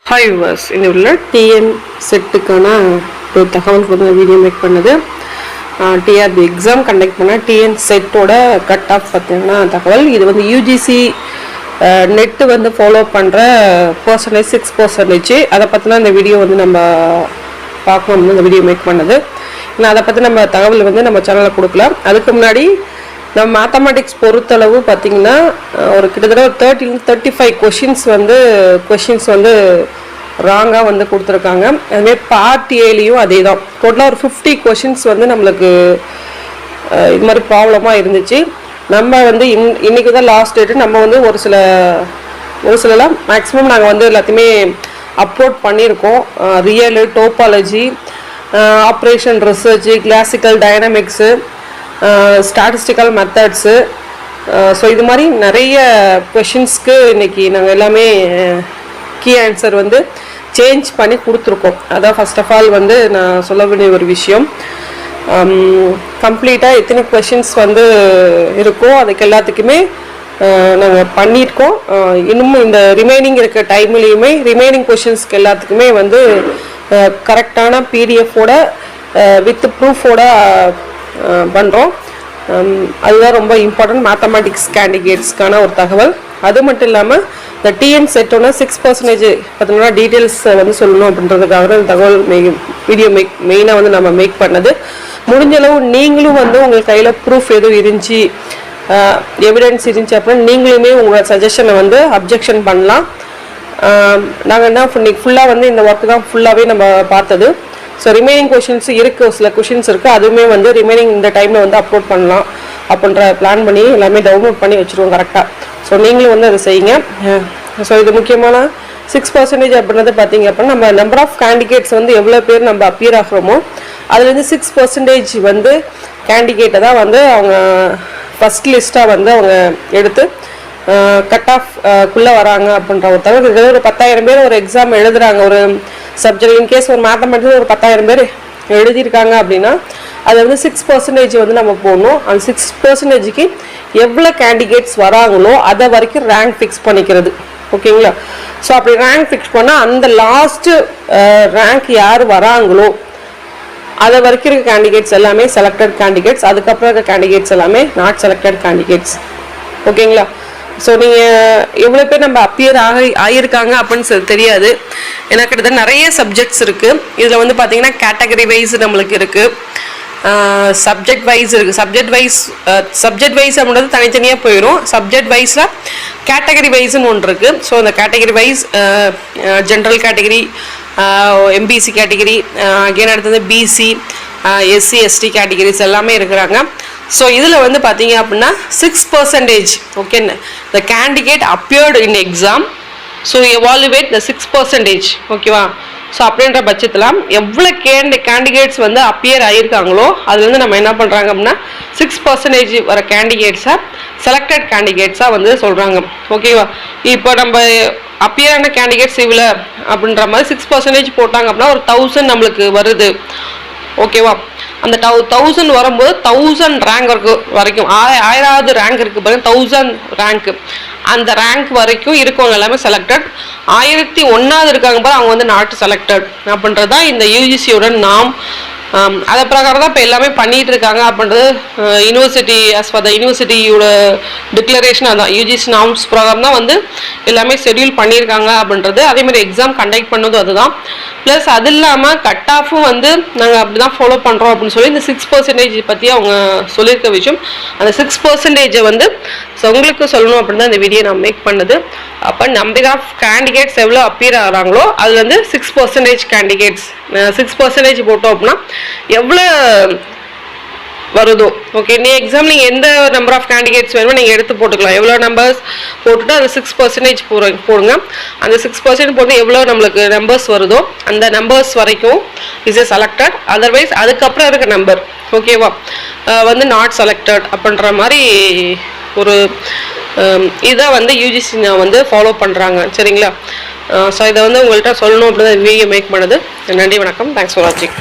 Hi viewers, இந்த உள்ள TN செட்டுக்கான ஒரு தகவல் வந்து வீடியோ மேக் பண்ணது. TRB எக்ஸாம் கண்டக்ட் பண்ண TN செட்டோட கட் ஆஃப் பார்த்தீங்கன்னா தகவல். இது வந்து UGC நெட் வந்து ஃபாலோ பண்ணுற பர்சன்டேஜ் 6%. அதை பற்றினா இந்த வீடியோ வந்து நம்ம பார்க்கணும்னு இந்த வீடியோ மேக் பண்ணது. நான் அதை பற்றி நம்ம தகவல் வந்து நம்ம சேனலில் கொடுக்கலாம். அதுக்கு முன்னாடி நம்ம மேத்தமெட்டிக்ஸ் பொறுத்தளவு பார்த்திங்கன்னா ஒரு கிட்டத்தட்ட ஒரு 35 கொஷின்ஸ் வந்து ராங்காக வந்து கொடுத்துருக்காங்க. அதுமாதிரி பார்ட் ஏலையும் அதே தான். டோட்டலாக ஒரு 50 கொஷின்ஸ் வந்து நம்மளுக்கு இது மாதிரி ப்ராப்ளமாக இருந்துச்சு. நம்ம வந்து இன்றைக்கி தான் லாஸ்ட் டேட்டு. நம்ம வந்து ஒரு சிலலாம் மேக்ஸிமம் நாங்கள் வந்து எல்லாத்தையுமே அப்லோட் பண்ணியிருக்கோம். Reel, topology, operation research, classical dynamics, statistical methods. So இது மாதிரி நிறைய கொஷின்ஸ்க்கு இன்றைக்கி நாங்கள் எல்லாமே கீ ஆன்சர் வந்து சேஞ்ச் பண்ணி கொடுத்துருக்கோம். அதான் ஃபர்ஸ்ட் ஆஃப் ஆல் வந்து நான் சொல்ல வேண்டிய ஒரு விஷயம். கம்ப்ளீட்டாக எத்தனை கொஷின்ஸ் வந்து இருக்கோ அதுக்கு எல்லாத்துக்குமே நாங்கள் பண்ணியிருக்கோம். இன்னமும் இந்த ரிமைனிங் இருக்க டைம்லேயுமே ரிமைனிங் கொஷின்ஸ்க்கு எல்லாத்துக்குமே வந்து கரெக்டான பிடிஎஃபோட வித் ப்ரூஃபோட பண்ணுறோம். அதுதான் ரொம்ப இம்பார்ட்டன்ட் மேத்தமெட்டிக்ஸ் கேண்டிடேட்ஸ்க்கான ஒரு தகவல். அது மட்டும் இல்லாமல் இந்த டிஎன் செட்டோன்னா 6% பார்த்தீங்கன்னா டீட்டெயில்ஸ் வந்து சொல்லணும் அப்படின்றதுக்காக இந்த தகவல் வீடியோ மெயினாக வந்து நம்ம மேக் பண்ணது. முடிஞ்சளவு நீங்களும் வந்து உங்கள் கையில் ப்ரூஃப் எதுவும் இருந்துச்சு, எவிடன்ஸ் இருந்துச்சு அப்படின்னா நீங்களுமே உங்களோட சஜஷனை வந்து அப்ஜெக்ஷன் பண்ணலாம். நாங்கள் என்ன இன்னைக்கு ஃபுல்லாக வந்து இந்த ஒர்க்கு தான் ஃபுல்லாகவே நம்ம பார்த்தது. ஸோ ரிமைனிங் கொஷின்ஸ் இருக்குது, சில கொஷின்ஸ் இருக்குது. அதுவுமே வந்து ரிமைனிங் இந்த டைமில் வந்து அப்லோட் பண்ணலாம் அப்படின்ற பிளான் பண்ணி எல்லாமே டவுன்லோட் பண்ணி வச்சுருவோம் கரெக்டாக. ஸோ நீங்களும் வந்து அதை செய்யுங்க. ஸோ இது முக்கியமான 6% அப்படின்றது பார்த்தீங்க அப்படின்னா நம்ம நம்பர் ஆஃப் கேண்டிடேட்ஸ் வந்து எவ்வளோ பேர் நம்ம அப்பியர் ஆகிறோமோ அதுலேருந்து 6% வந்து கேண்டிடேட்டை தான் வந்து அவங்க ஃபஸ்ட் லிஸ்ட்டாக வந்து அவங்க எடுத்து கட் ஆஃப் குள்ளே வராங்க அப்படின்ற ஒரு தகவல். ஒரு 10,000 பேர் ஒரு எக்ஸாம் எழுதுகிறாங்க ஒரு சப்ஜெக்ட். இன்கேஸ் ஒரு மேத்தமெட்டிக்ஸ் ஒரு 10,000 பேர் எழுதியிருக்காங்க அப்படின்னா அது வந்து 6% வந்து நம்ம போடணும். அந்த 6%க்கு எவ்வளோ கேண்டிடேட்ஸ் வராங்களோ அதை வரைக்கும் ரேங்க் ஃபிக்ஸ் பண்ணிக்கிறது. ஓகேங்களா? ஸோ அப்படி ரேங்க் ஃபிக்ஸ் பண்ணால் அந்த லாஸ்ட்டு ரேங்க் யார் வராங்களோ அதை வரைக்கும் இருக்க கேண்டிடேட்ஸ் எல்லாமே செலக்டட் கேண்டிடேட்ஸ். அதுக்கப்புறம் இருக்க கேண்டிடேட்ஸ் எல்லாமே நாட் செலக்டட் கேண்டிடேட்ஸ். ஓகேங்களா? ஸோ நீங்கள் எவ்வளோ பேர் நம்ம அப்பியர் ஆகியிருக்காங்க அப்படின்னு தெரியாது. ஏன்னா கிட்டத்தட்ட நிறைய சப்ஜெக்ட்ஸ் இருக்குது. இதில் வந்து பார்த்தீங்கன்னா கேட்டகரி வைஸ் நம்மளுக்கு இருக்குது, சப்ஜெக்ட் வைஸ் இருக்குது. சப்ஜெக்ட் வைஸ் அப்படின்றது தனித்தனியாக போயிடும். சப்ஜெக்ட் வைஸில் கேட்டகரி வைஸ்ன்னு ஒன்று இருக்குது. ஸோ அந்த category wise general category, MBC category, again அடுத்தது பிசி, எஸ்சி எஸ்டி கேட்டகரிஸ் எல்லாமே இருக்கிறாங்க. ஸோ இதில் வந்து பார்த்தீங்க அப்படின்னா 6%. Okay, the candidate appeared in exam, so evaluate the 6%. ஓகேவா? ஸோ அப்படின்ற பட்சத்தில் எவ்வளோ கேண்டிடேட்ஸ் வந்து அப்பியர் ஆகியிருக்காங்களோ அதுலேருந்து நம்ம என்ன பண்ணுறாங்க அப்படின்னா 6% வர கேண்டிடேட்ஸை செலக்டட் கேண்டிடேட்ஸாக வந்து சொல்கிறாங்க. ஓகேவா? இப்போ நம்ம அப்பியரான கேண்டிடேட்ஸ் இவ்வளோ அப்படின்ற மாதிரி 6% போட்டாங்க அப்படின்னா ஒரு 1000 நம்மளுக்கு வருது. ஓகேவா? அந்த 1000 வரும்போது 1000 ரேங்க் வரைக்கும் 1000வது ரேங்க் இருக்குது பாருங்க, 1000 ரேங்க்கு. அந்த ரேங்க் வரைக்கும் இருக்கவங்க எல்லாமே செலக்டட். 1001வது இருக்காங்க பாரு, அவங்க வந்து நாட் செலக்டட் அப்படின்றது தான் இந்த யூஜிசியோட நாம். அதை பிரகாரம் தான் இப்போ எல்லாமே பண்ணிகிட்டு இருக்காங்க அப்படின்றது யூனிவர்சிட்டி ஆஸ் ஃபார் த யூனிவர்சிட்டியோட டிக்ளரேஷன். அதான் யூஜிசி நாம்ஸ் பிரகாரம் தான் வந்து எல்லாமே ஷெட்யூல் பண்ணியிருக்காங்க அப்படின்றது. அதேமாதிரி எக்ஸாம் கண்டக்ட் பண்ணதும் அதுதான். ப்ளஸ் அது இல்லாமல் கட் ஆஃபும் வந்து நாங்கள் அப்படி தான் ஃபாலோ பண்ணுறோம் அப்படின்னு சொல்லி இந்த 6% பற்றி அவங்க சொல்லியிருக்க விஷயம். அந்த 6% வந்து உங்களுக்கு சொல்லணும் அப்படின்னு தான் இந்த வீடியோ நான் மேக் பண்ணது. அப்போ நம்பர் ஆஃப் கேண்டிடேட்ஸ் எவ்வளோ அப்பியர் ஆகிறாங்களோ அதில் வந்து 6% கேண்டிடேட்ஸ் 6% போட்டோம் அப்படின்னா எவ்வளோ வருதோ. ஓகே, நீ எக்ஸாம் நீங்கள் எந்த நம்பர் ஆஃப் கேண்டிடேட்ஸ் வேணுமோ நீங்கள் எடுத்து போட்டுக்கலாம். எவ்வளோ நம்பர்ஸ் போட்டுட்டு அது 6% போடுங்க. அந்த 6% போட்டு எவ்வளோ நம்மளுக்கு நம்பர்ஸ் வருதோ அந்த நம்பர்ஸ் வரைக்கும் இஸ் எ செலக்டட். அதர்வைஸ் அதுக்கப்புறம் இருக்க நம்பர் ஓகேவா வந்து நாட் செலக்டட் அப்படின்ற மாதிரி ஒரு இதை வந்து யூஜிசி வந்து ஃபாலோ பண்ணுறாங்க. சரிங்களா? ஸோ இதை வந்து உங்கள்கிட்ட சொல்லணும் அப்படின்னு வீடியோ மேக் பண்ணுது. நன்றி, வணக்கம். தேங்க்ஸ் ஃபார் வாட்சிங்.